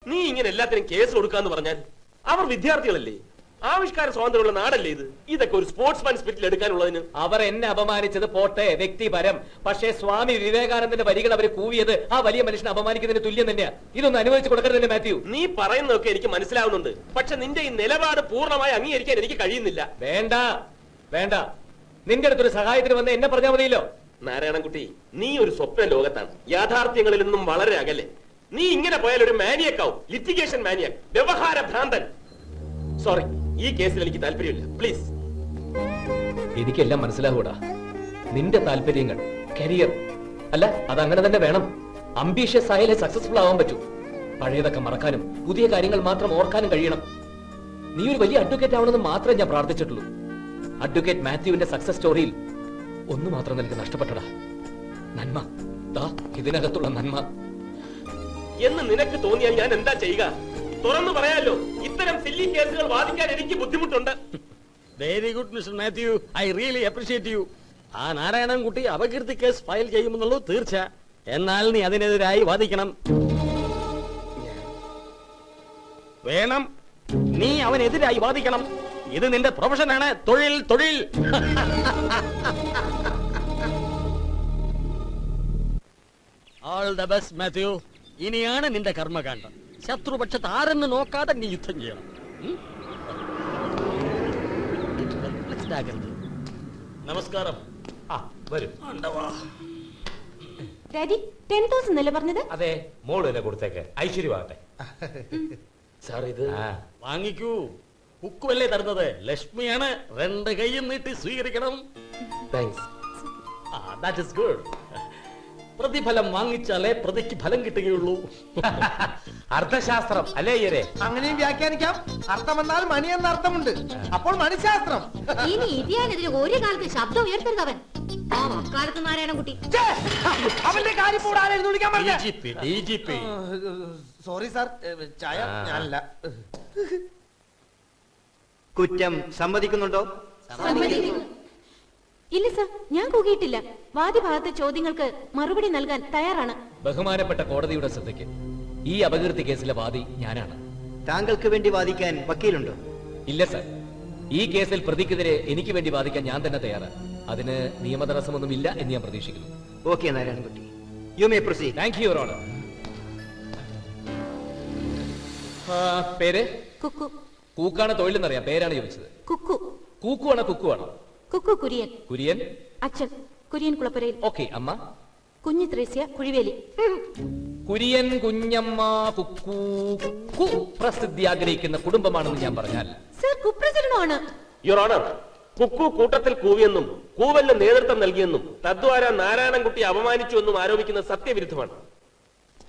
നീ ഇങ്ങനെ എല്ലാത്തിനും കേസ് കൊടുക്കാന്ന് പറഞ്ഞാൽ അവർ വിദ്യാർത്ഥികളല്ലേ? ആവിഷ്കാര സ്വാതന്ത്ര്യമുള്ള നാടല്ലേ ഇത്? ഇതൊക്കെ ഒരു സ്പോർട്സ്മാൻ സ്പിരിറ്റിൽ എടുക്കാനുള്ളതിന്. അവർ എന്നെ അപമാനിച്ചത് പോട്ടെ, വ്യക്തിപരം. പക്ഷേ സ്വാമി വിവേകാനന്ദന്റെ വരികൾ അവർ കൂവിയത് ആ വലിയ മനുഷ്യനെ അപമാനിക്കുന്നതിന് തുല്യം തന്നെയാ. ഇതൊന്നും അനുവദിച്ചു കൊടുക്കരുത് മാത്യു. നീ പറയുന്നതൊക്കെ എനിക്ക് മനസ്സിലാവുന്നുണ്ട്. പക്ഷെ നിന്റെ ഈ നിലപാട് പൂർണ്ണമായി അംഗീകരിക്കാൻ എനിക്ക് കഴിയുന്നില്ല. വേണ്ട വേണ്ട, നിന്റെ അടുത്തൊരു സഹായത്തിന് വന്ന് എന്നെ പറഞ്ഞാൽ മതിയല്ലോ. നാരായണൻകുട്ടി, നീ ഒരു സ്വപ്ന ലോകത്താണ്, യാഥാർത്ഥ്യങ്ങളിൽ നിന്നും വളരെ അകലെ. നീ ഇങ്ങനെ പോയാൽ ഒരു മാനിയക്കാവും, ലിറ്റിഗേഷൻ മാനിയക്, വ്യവഹാര ഭ്രാന്തൻ. സോറി, ഈ കേസിൽ എനിക്ക് താല്പര്യമില്ല, പ്ലീസ്. എനിക്കെല്ലാം മനസ്സിലാവൂടാ. നിന്റെ താല്പര്യങ്ങൾ, കരിയർ അല്ല, അതങ്ങനെ തന്നെ വേണം. അംബീഷ്യസ് ആയാലേ സക്സസ്ഫുൾ ആവാൻ പറ്റൂ. പഴയതൊക്കെ മറക്കാനും പുതിയ കാര്യങ്ങൾ മാത്രം ഓർക്കാനും കഴിയണം. നീ ഒരു വലിയ അഡ്വക്കേറ്റ് ആവണമെന്ന് മാത്രമേ ഞാൻ പ്രാർത്ഥിച്ചിട്ടുള്ളൂ. അഡ്വക്കേറ്റ് മാത്യുവിന്റെ സക്സസ് സ്റ്റോറിയിൽ ഒന്നു മാത്രം നിനക്ക് നഷ്ടപ്പെട്ടടാ, നന്മ. ദാ ഇതിനകത്തുള്ള നന്മ. എന്ന് നിനക്ക് തോന്നിയാൽ ഞാൻ എന്താ ചെയ്യുക? തുറന്നു പറയാലോ, ഇത്തരം സില്ലി കേസുകൾ വാദിക്കാൻ എനിക്ക് ബുദ്ധിമുട്ടുണ്ട്. Very good mister Mathew, I really appreciate you. ആ നാരായണൻകുട്ടി അപകീർത്തി കേസ് ഫയൽ ചെയ്യുമെന്നുള്ളത് തീർച്ച. എന്നാൽ നീ അതിനെതിരായി വാദിക്കണം. വേണം, നീ അവനെതിരായി വാദിക്കണം. ഇത് നിന്റെ പ്രൊഫഷനാണ്, തൊഴിൽ തൊഴിൽ. All the best Mathew. ഇനിയാണ് നിന്റെ കർമ്മകാണ്ഡം. ശത്രുപക്ഷത്ത് ആരെന്ന് നോക്കാതെ നീ യുദ്ധം ചെയ്യണം. നമസ്കാരം. വരും. ഡാഡി 10,000 അല്ലേ പറഞ്ഞത്? അതെ, മോള് തന്നെ കൊടുത്തേക്ക്, ഐശ്വര്യമാകട്ടെ. സാർ ഇത് വാങ്ങിക്കൂ. കുക്കുവല്ലേ തരുന്നത്, ലക്ഷ്മിയാണ്. 2 കൈയും നീട്ടി സ്വീകരിക്കണം. താങ്ക്സ്. That is good. പ്രതിഫലം വാങ്ങിച്ചാലേ പ്രതിക്ക് ഫലം കിട്ടുകയുള്ളൂ. അർത്ഥശാസ്ത്രം അല്ലേ ഈരെ? അങ്ങനെയും വ്യാഖ്യാനിക്കാം. അർത്ഥം എന്നാൽ മണി എന്ന അർത്ഥമുണ്ട്. അപ്പോൾ മണിശാസ്ത്രം. ഇനി ഇതിയാനെതിരെ ഒരു കാലത്ത് ശബ്ദം ഉയർത്തരുതവൻ. ആ വക്കാലത്ത് നാരായണൻകുട്ടി. അവന്റെ കാര്യം കൂടാനായിരുന്നു വിളിക്കാൻ പറഞ്ഞത്. സോറി സാർ, ചായ ഞാനല്ല. കുറ്റം സമ്മതിക്കുന്നുണ്ടോ? ഇല്ല സർ, ഞാൻ കൂകിയിട്ടില്ല. വാദിഭാഗത്തെ ചോദ്യങ്ങൾക്ക് മറുപടി നൽകാൻ തയ്യാറാണ്. ബഹുമാനപ്പെട്ട കോടതിയുടെ ശ്രദ്ധയ്ക്ക്, ഈ അപകീർത്തി കേസിലെ വാദി ഞാനാണ്. താങ്കൾക്ക് വേണ്ടി വാദിക്കാൻ വക്കീലുണ്ടോ? ഇല്ല സർ, ഈ കേസിൽ പ്രതിക്കെതിരെ എനിക്ക് വേണ്ടി വാദിക്കാൻ ഞാൻ തന്നെ തയ്യാറാണ്. അതിന് നിയമതടസ്സമൊന്നും ഇല്ല എന്ന് ഞാൻ പ്രതീക്ഷിക്കുന്നു. Okay Narayanankutty, you may proceed. Thank you your honour. പേര്? കുക്കു. കൂക്കാണ് തൊഴിലെന്നറിയാം, പേരാണ് ചോദിച്ചത്. കുക്കു. കൂക്കുവാണോ കുക്കുവാണോ? കുക്കു കുര്യൻ. കുര്യൻ? അച്ഛൻ കുര്യൻ കുളപ്പുരയിൽ. ഓക്കെ. അമ്മ? കുഞ്ഞു ത്രേസ്യ കുഴിവേലി. കുര്യൻ കുഞ്ഞമ്മ കുക്കു കുക്കു പ്രസിദ്ധി ആഗ്രഹിക്കുന്ന കുടുംബമാണെന്ന് ഞാൻ പറഞ്ഞാൽ സർ കുപ്രചരണമാണ്. യുവർ ഓണർ, കുക്കു കൂട്ടത്തിൽ കൂവിയെന്നും കൂവലിന് നേതൃത്വം നൽകിയെന്നും തദ്വാര നാരായണൻകുട്ടി അപമാനിച്ചുവെന്നും ആരോപിക്കുന്നത് സത്യവിരുദ്ധമാണ്.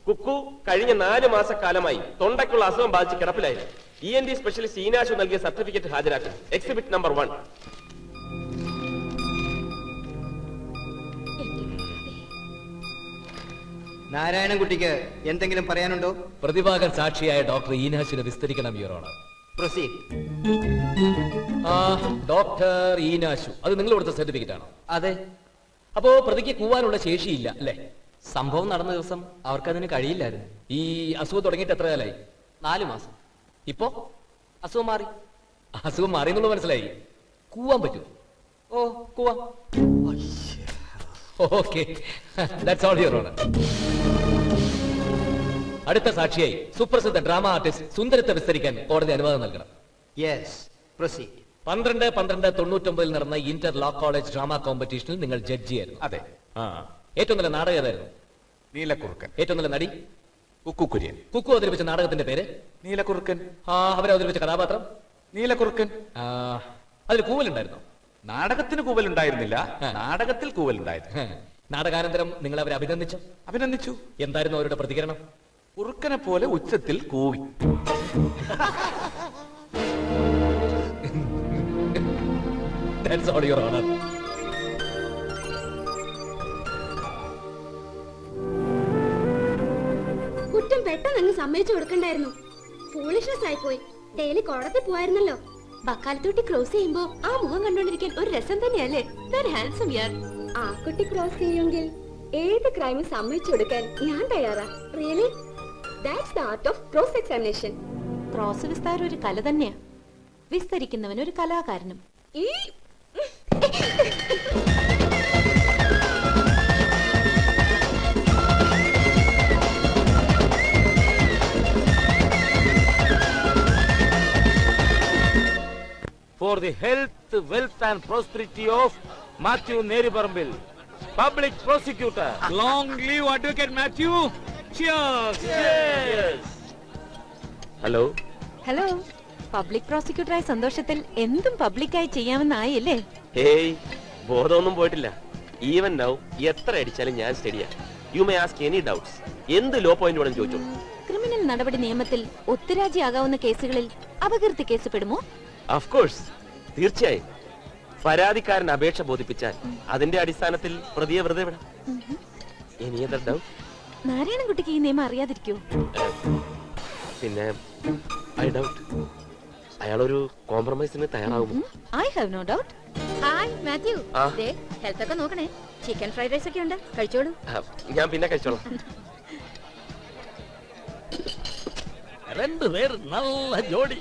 കുക്കു കഴിഞ്ഞ 4 മാസക്കാലമായി തൊണ്ടയ്ക്കുള്ള അസുഖം ബാധിച്ച് കിടപ്പിലായിരുന്നു. ENT സ്പെഷ്യലിസ്റ്റ് ഈനാശു നൽകിയ സർട്ടിഫിക്കറ്റ് ഹാജരാക്കും. Exhibit number 1. നാരായണൻകുട്ടിക്ക് എന്തെങ്കിലും പറയാനുണ്ടോ? പ്രതിഭാഗം സാക്ഷിയായ ഡോക്ടർ ഈനാശുവിനെ വിസ്തരിക്കണം your honour. Proceed. Doctor Eenashu, അത് നിങ്ങൾ കൊടുത്ത സർട്ടിഫിക്കറ്റ് ആണോ? അതെ. അപ്പോ പ്രതിക്ക് കൂവാനുള്ള ശേഷിയില്ല അല്ലേ? സംഭവം നടന്ന ദിവസം അവർക്കതിന് കഴിയില്ലായിരുന്നു. ഈ അസുഖം തുടങ്ങിയിട്ട് എത്ര കാലായി? 4 മാസം. ഇപ്പോ അസുഖം മാറി. അസുഖം മാറി എന്നുള്ളത് മനസ്സിലായി. കൂവാൻ പറ്റുമോ? ഓ, കൂവാ. Okay, that's all your honour. അടുത്ത സാക്ഷിയായി സുപ്രസിദ്ധ ഡ്രാമ ആർട്ടിസ്റ്റ് സുന്ദരത്തെ വിസ്തരിക്കാൻ കോടതി അനുവാദം നൽകണം. Yes, proceed. 12/12/99 നടന്ന ഇന്റർ ലോ കോളേജ് ഡ്രാമ കോമ്പറ്റീഷനിൽ നിങ്ങൾ ജഡ്ജിയായിരുന്നു. അതെ. ഏറ്റവും നല്ല നാടകം ഏതായിരുന്നു? നീലക്കുറുക്കൻ. ഏറ്റവും നല്ല നടി? കുക്കു കുര്യൻ. കുക്കു അവതരിപ്പിച്ച നാടകത്തിന്റെ പേര്? നീലക്കുറുക്കൻ. അവരവതരിപ്പിച്ച കഥാപാത്രം? നീലക്കുറുക്കൻ. അതിൽ കൂവലുണ്ടായിരുന്നു? നാടകത്തിന് കൂവലുണ്ടായിരുന്നില്ല, നാടകത്തിൽ കൂവലുണ്ടായിരുന്നു. നാടകാനന്തരം നിങ്ങൾ അവരെ അഭിനന്ദിച്ചു? അഭിനന്ദിച്ചു. എന്തായിരുന്നു അവരുടെ പ്രതികരണം? കുറുക്കനെ പോലെ ഉച്ചത്തിൽ കൂവി. That's all, Your Honor. കുറ്റം പെട്ടെന്ന് അങ്ങ് സമ്മതിച്ചു കൊടുക്കണ്ടായിരുന്നു. ഫൂളിഷ്നെസ് ആയിപ്പോയി. ഡെയിലി കോടതി പോവായിരുന്നല്ലോ. ബക്കാലത്തോട്ടി ക്രോസ് ചെയ്യുമ്പോ ആ മുഖം കണ്ടോണ്ടിരിക്കാൻ ഒരു രസം തന്നെയല്ലേ? ഹാൻസം യാർ. ആ കുട്ടി ക്രോസ് ചെയ്യുമെങ്കിൽ ഏത് ക്രൈമും സമ്മതിച്ചു കൊടുക്കാൻ ഞാൻ തയ്യാറാ. Really? That's the art of cross examination. Cross വിസ്താരം ഒരു കല തന്നെയാ, വിസ്തരിക്കുന്നവൻ ഒരു കലാകാരനും. For the health, wealth and prosperity of Matthew Neriparambil, Public Prosecutor. Long live Advocate Matthew. Cheers. Cheers. Hello hello, public പ്രോസിക്യൂട്ടറായ സന്തോഷത്തിൽ എന്തും പബ്ലിക്കായി ചെയ്യാമെന്നായല്ലേ? ഹേയ്, ബോധമൊന്നും പോയിട്ടില്ല. ഈവൻ നൗ എത്ര അടിച്ചാലും ഞാൻ സ്റ്റഡിയാ. You may ask any doubts. എന്ത് ലോ പോയിന്റ് വേണം ചോദിച്ചോ. ക്രിമിനൽ നടപടി നിയമത്തിൽ ഒത്തുരാജിയാകാവുന്ന കേസുകളിൽ അപകീർത്തി കേസ് പെടുമോ? ഓഫ് കോഴ്സ്, തീർച്ചയായും. പരാതിക്കാരൻ അപേക്ഷ ബോധിപ്പിച്ചാൽ അതിന്റെ അടിസ്ഥാനത്തിൽ പ്രതിയെ വെറുതെ വിടാം. Any other doubt? നാരായണൻകുട്ടിക്ക് ഈ നിയമം അറിയാതിരിക്കോ? പിന്നെ ഐ ഡൗട്ട് അയാളൊരു കോംപ്രമൈസിന് തയ്യാറാവുമോ? I have no doubt. Hi Matthew, health ഒക്കെ നോക്കണേ. ചിക്കൻ ഫ്രൈഡ് റൈസ് ഒക്കെ ഉണ്ട്, കഴിച്ചോളൂ. ഞാൻ പിന്നെ കഴിച്ചോളാം. രണ്ടുപേർ നല്ല ജോഡി.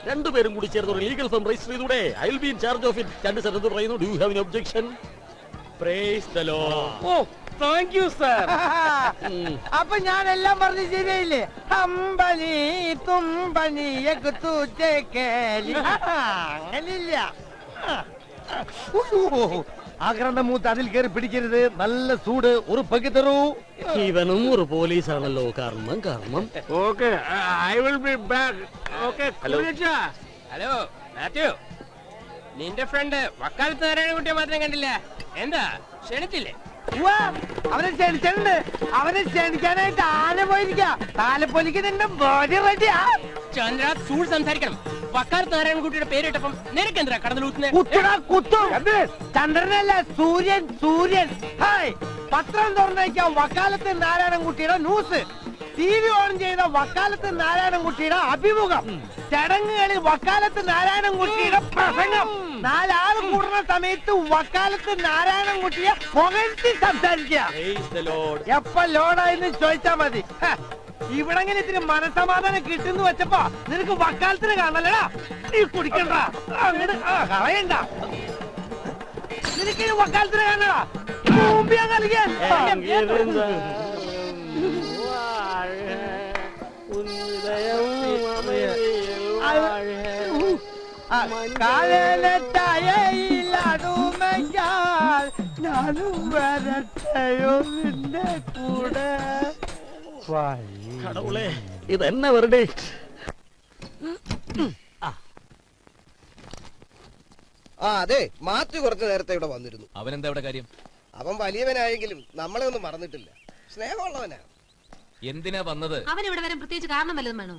രണ്ടുപേരും കൂടി ചേർന്ന് ഒരു ലീഗൽ ഫേം രജിസ്റ്റർ ചെയ്തൂടെ? I will be in charge of it. രണ്ട് സ്ഥലത്ത് പറയുന്നു. Do you have any objection? Praise the lord. ഓ, താങ്ക് യു സർ. അപ്പൊ ഞാൻ എല്ലാം പറഞ്ഞ് ശരിയായില്ലേ? അമ്പനി തുമ്പനി അങ്ങനില്ല. ആഗ്രഹം മൂത്ത് അതിൽ കയറി പിടിക്കരുത്. നല്ല സൂട് ഉറുപ്പൊക്കെ തരൂ. ഇവനും ഒരു പോലീസാണല്ലോ. കർമ്മം കർമ്മം. Okay, I will B back. Okay. Hello hello Mathew, നിന്റെ ഫ്രണ്ട് വക്കാലത്ത് നാരായണൻകുട്ടിയെ മാത്രം കണ്ടില്ല. എന്താ ക്ഷണിച്ചില്ലേ? അവനെ ക്ഷണിച്ചിട്ടുണ്ട്. അവനെ ക്ഷണിക്കാനായിട്ട് ആന പോയിരിക്ക. താലപ്പൊലിക്ക് നിന്റെ ബോഡി റെഡിയാ. ചന്ദ്ര, സൂൾ സംസാരിക്കണം. വക്കാലത്ത് നാരായണൻകുട്ടിയുടെ പേരിട്ടപ്പം നിനക്കെന്താ കടന്നൂത്തുന്നേ? കുത്തുടാ കുത്തു. ചന്ദ്രനല്ല, സൂര്യൻ. സൂര്യൻ. ഹായ്, പത്രം തുറന്നേക്കാം. വക്കാലത്ത് നാരായണൻകുട്ടിയുടെ ന്യൂസ്. TV ഓൺ ചെയ്ത വക്കാലത്ത് നാരായണൻകുട്ടിയുടെ അഭിമുഖം. ചടങ്ങുകളിൽ വക്കാലത്ത് നാരായണൻകുട്ടിയുടെ പ്രസംഗം. നാലാള് കൂടുന്ന സമയത്ത് വക്കാലത്ത് നാരായണൻകുട്ടിയെ പുകഴ്ത്തി സംസാരിക്കുക. എപ്പ ലോഡായെന്ന് ചോദിച്ചാ മതി. ഇവിടെങ്ങനെ ഇത്തിരി മനസമാധാനം കിട്ടുന്നു വെച്ചപ്പോ നിനക്ക് വക്കാലത്തിന് കാണലടാ. നീ കുടിക്കണ്ട, അങ്ങോട്ട് കളയണ്ട. നിനക്ക് വക്കാലത്തിന് കാണടാ. മുമ്പിയാ കളിക്കാൻ. കാലത്തയയിലടുമയ്യാൽ ഞാനും വരട്ടെയോ നിന്റെ കൂടെ. കടവുളെ, ഇതെന്നെ വെറുതെ. അതെ, മാത്യു കുറച്ചു നേരത്തെ ഇവിടെ വന്നിരുന്നു. അവനെന്താ ഇവിടെ കാര്യം? അവൻ വലിയവനായെങ്കിലും നമ്മളെ ഒന്നും മറന്നിട്ടില്ല. സ്നേഹമുള്ളവനാ. എന്തിനാ വന്നത്? അവൻ ഇവിടെ വരാൻ പ്രത്യേകിച്ച് കാരണം വല്ലതും വേണോ?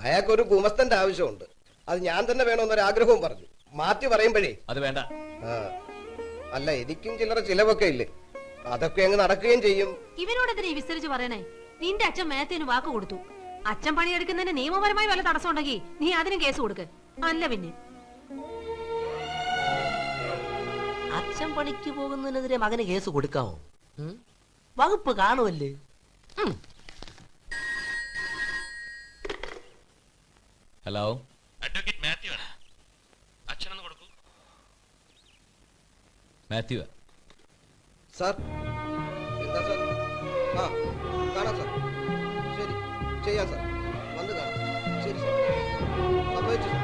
അയാൾക്കൊരു ഗുമസ്തന്റെ ആവശ്യമുണ്ട്. അത് ഞാൻ തന്നെ വേണമെന്നൊരാഗ്രഹവും പറഞ്ഞു. മാത്യു പറയുമ്പോഴേ അത് വേണ്ട. അല്ല, എനിക്കും ചില്ലറ ചിലവൊക്കെ ഇല്ലേ, അതൊക്കെ അങ്ങ് നടക്കുകയും ചെയ്യും. ഇവനോട് എന്തിനാ വിസ്തരിച്ച് പറയണേ? നിന്റെ അച്ഛൻ മേത്തിന് വാക്ക് കൊടുത്തു. അച്ഛൻ പണിയെടുക്കുന്നതിന് നിയമപരമായി വല്ല തടസ്സം ഉണ്ടെങ്കിൽ നീ അതിനും കേസ് കൊടുക്ക്. അല്ല പിന്നെ അച്ഛൻ പണിക്ക് പോകുന്നതിനെതിരെ മകന് കേസ് കൊടുക്കാമോ? വകുപ്പ് കാണുമല്ലേ? ഹലോ, അഡ്വക്കേറ്റ് മാത്യു ആണ്. അച്ഛനൊന്ന് കൊടുക്കൂ. മാത്യു സാർ. എന്താ സാർ? കാണാം സാർ. ശരി, ചെയ്യാം സാർ. വന്ന് കാണാം. ശരി സാർ, സമ്മതിച്ചു സാർ.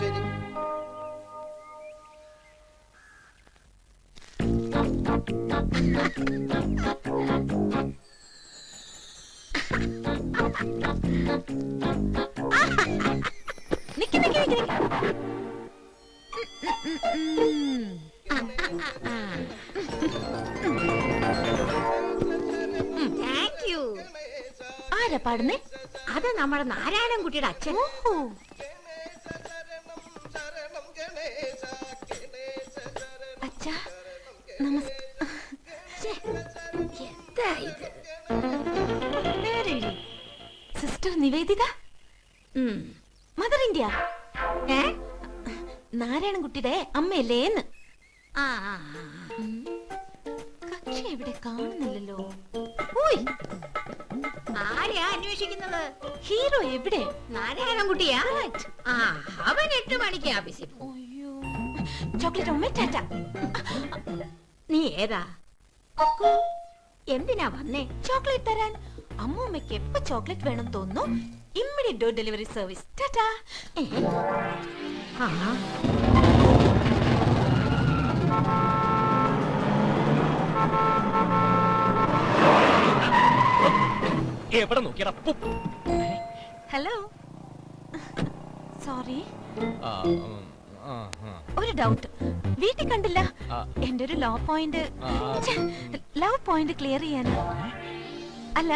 ശരി. ആരാ പാടുന്നേ? അത് നമ്മുടെ നാരായണൻകുട്ടിയുടെ അച്ഛൻ. അച്ഛാ, സിസ്റ്റർ നിവേദിത, മദർ ഇന്ത്യ. നാരായണൻകുട്ടിയുടെ അമ്മയല്ലേന്ന്. അച്ഛനെ ഇവിടെ കാണുന്നില്ലല്ലോ. ആരെയാ അന്വേഷിക്കുന്നത്? ഹീറോ എവിടെ? നാരായണൻകുട്ടിയാ? ആ, അവൻ 8 മണിക്ക് ആഫീസിൽ പോകും. ചോക്ലേറ്റ് ഉമ്മ ടാറ്റ. നീ ഏതാ? എന്തിനാ വന്നേ? ചോക്ലേറ്റ് തരാൻ. അമ്മൂമ്മയ്ക്ക് എപ്പോ ചോക്ലേറ്റ് വേണം തോന്നുന്നു immediate door delivery service. Tata. എവിടെ നോക്കിയടാ? Hello, sorry. ഒരു ഡൗട്ട്, വീട്ടിൽ കണ്ടില്ല. എന്റെ ഒരു ലവ് പോയിന്റ് ക്ലിയർ ചെയ്യാനാ. അല്ല,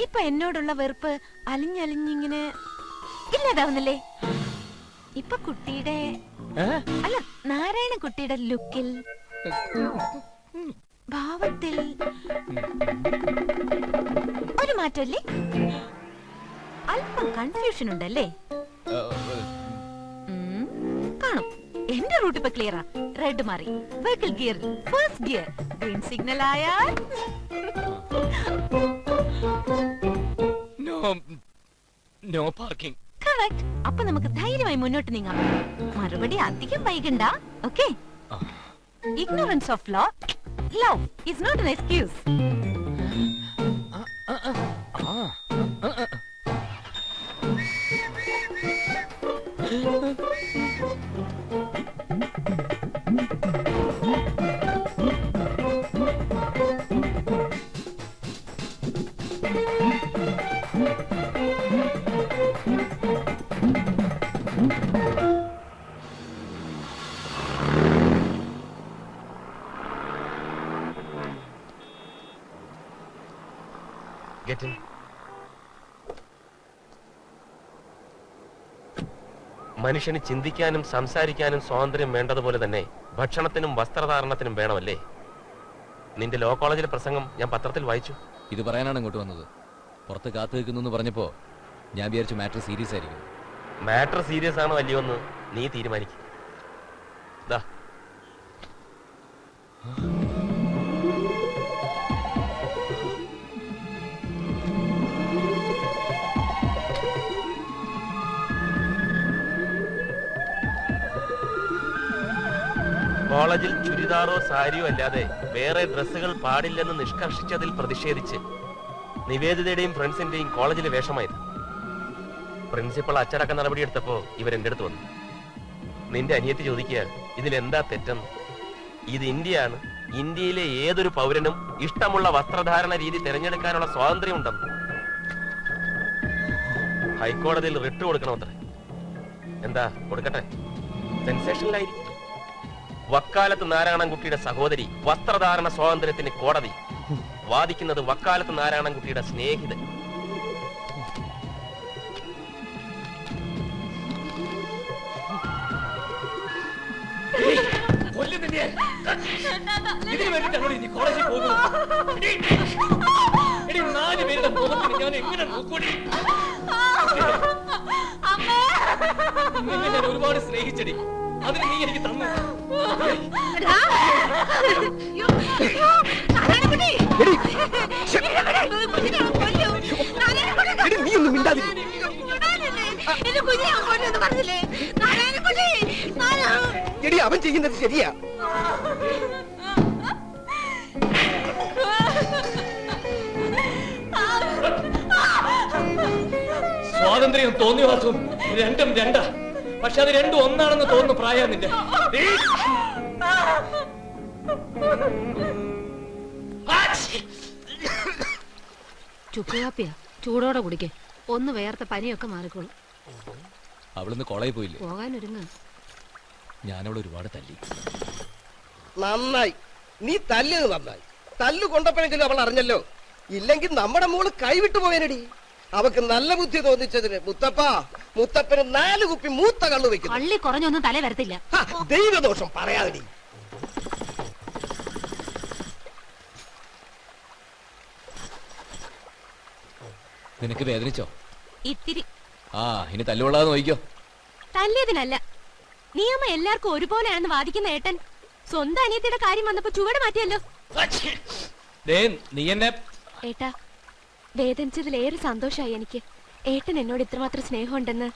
ഇപ്പൊ എന്നോടുള്ള വെറുപ്പ് അലിഞ്ഞലിഞ്ഞിങ്ങനെ ഇല്ലാതാവുന്നില്ലേ? ഇപ്പൊ കുട്ടിയുടെ അല്ല നാരായണ കുട്ടിയുടെ ലുക്കിൽ, ഭാവത്തിൽ ഒരു മാറ്റല്ലേ? അല്പം കൺഫ്യൂഷൻ ഉണ്ടല്ലേ? കാണും. എന്റെ റൂട്ട് ഇപ്പൊ ക്ലിയറാ. റെഡ് മാറി, vehicle gear first gear, green signal ആയാൽ നോ പാർക്കിംഗ്. കറക്റ്റ്. അപ്പൊ നമുക്ക് ധൈര്യമായി മുന്നോട്ട് നീങ്ങാം. മറുപടി അധികം വൈകണ്ട. Okay? Ignorance of law, love is not an excuse. Get in. മനുഷ്യന് ചിന്തിക്കാനും സംസാരിക്കാനും സ്വാതന്ത്ര്യം വേണ്ടതുപോലെ തന്നെ ഭക്ഷണത്തിനും വസ്ത്രധാരണത്തിനും വേണമല്ലേ? നിന്റെ ലോ കോളേജിലെ പ്രസംഗം ഞാൻ പത്രത്തിൽ വായിച്ചു. ഇത് പറയാനാണ് ഇങ്ങോട്ട് വന്നത്. പുറത്ത് കാത്തു നിൽക്കുന്നു പറഞ്ഞപ്പോ ഞാൻ വിചാരിച്ചു മാറ്റർ സീരിയസ് ആയിരിക്കും. മാറ്റർ സീരിയസ് ആണോ അല്ലയോ എന്ന് നീ തീരുമാനിക്കും. കോളേജിൽ ചുരിദാറോ സാരിയോ അല്ലാതെ വേറെ ഡ്രസ്സുകൾ പാടില്ലെന്ന് നിഷ്കർഷിച്ചതിൽ പ്രതിഷേധിച്ച് നിവേദിതയുടെയും ഫ്രണ്ട്സിന്റെയും കോളേജിലെ വേഷമായത്. പ്രിൻസിപ്പൾ അച്ചടക്ക നടപടിയെടുത്തപ്പോ ഇവരെന്റെ അടുത്ത് വന്നു. നിന്റെ അനിയത്തി ചോദിക്കുക, ഇതിലെന്താ തെറ്റെന്ന്. ഇത് ഇന്ത്യയാണ്, ഇന്ത്യയിലെ ഏതൊരു പൗരനും ഇഷ്ടമുള്ള വസ്ത്രധാരണ രീതി തിരഞ്ഞെടുക്കാനുള്ള സ്വാതന്ത്ര്യമുണ്ടെന്ന്. ഹൈക്കോടതിയിൽ റിട്ട് കൊടുക്കണമത്രേ. എന്താ കൊടുക്കട്ടെ? സെൻസേഷനിലായിരിക്കും. വക്കാലത്ത് നാരായണൻകുട്ടിയുടെ സഹോദരി വസ്ത്രധാരണ സ്വാതന്ത്ര്യത്തിന് കോടതി വാദിക്കുന്നത് വക്കാലത്ത് നാരായണൻകുട്ടിയുടെ സ്നേഹിതൻ. ഇതിനു വേണ്ടിയിട്ടാണ് നീ കോളേജിൽ പോകുന്നത്? 4 പേരുടെ മുഖത്തിന് ഞാൻ എങ്ങനെ നോക്കൂടി? നിന്നെ ഞാൻ ഒരുപാട് സ്നേഹിച്ചടി, അതിന് നീ എനിക്ക് തന്നു. നീ ഒന്നും മിണ്ടാതി. എടി, അവൻ ചെയ്യുന്നത് ശരിയാ. സ്വാതന്ത്ര്യം തോന്നിയവാസവും രണ്ടും രണ്ടാ. പക്ഷെ അത് രണ്ടും ഒന്നാണെന്ന് തോന്നുന്നു പ്രായം നിന്റെ. ചുക്കുകാപ്പിയാ, ചൂടോടെ കുടിക്കേ. ഒന്ന് വേർത്ത പനിയൊക്കെ മാറിക്കോളും. അവളിന്ന് കോളേജിൽ പോയില്ലേ? പോകാനൊരുങ്ങ. ഞാനവളെ ഒരുപാട് തല്ലി. നന്നായി, നീ തല്ലിയത് നന്നായി. തല്ലു കൊണ്ടപ്പോഴെങ്കിലും അവൾ അറിഞ്ഞല്ലോ. ഇല്ലെങ്കിൽ നമ്മുടെ മോള് കൈവിട്ടു പോയനടി. അവക്ക് നല്ല ബുദ്ധി തോന്നിച്ചതിന് മുത്തപ്പന് 4 കുപ്പി മൂത്ത കള്ളു വെക്കുന്നു. പള്ളി കുറഞ്ഞൊന്നും തല വരത്തില്ല. ദൈവദോഷം പറയാതെ. നിനക്ക് വേദനിച്ചോ? ഇത്തിരി. ഇനി തല്ലുകൊള്ളാതെ നോക്കിക്കോ. തല്ലിയതിനല്ല, നിയമം എല്ലാവർക്കും ഒരുപോലെയാണെന്ന് വാദിക്കുന്ന ഏട്ടൻ സ്വന്തം അനിയത്തിയുടെ കാര്യം വന്നപ്പോ ചുവട് മാറ്റിയല്ലോ. നീ എന്നെ ഏട്ടാ, വേദനിച്ചതിലേറെ സന്തോഷമായി എനിക്ക്. ഏട്ടൻ എന്നോട് ഇത്രമാത്രം സ്നേഹമുണ്ടെന്ന്.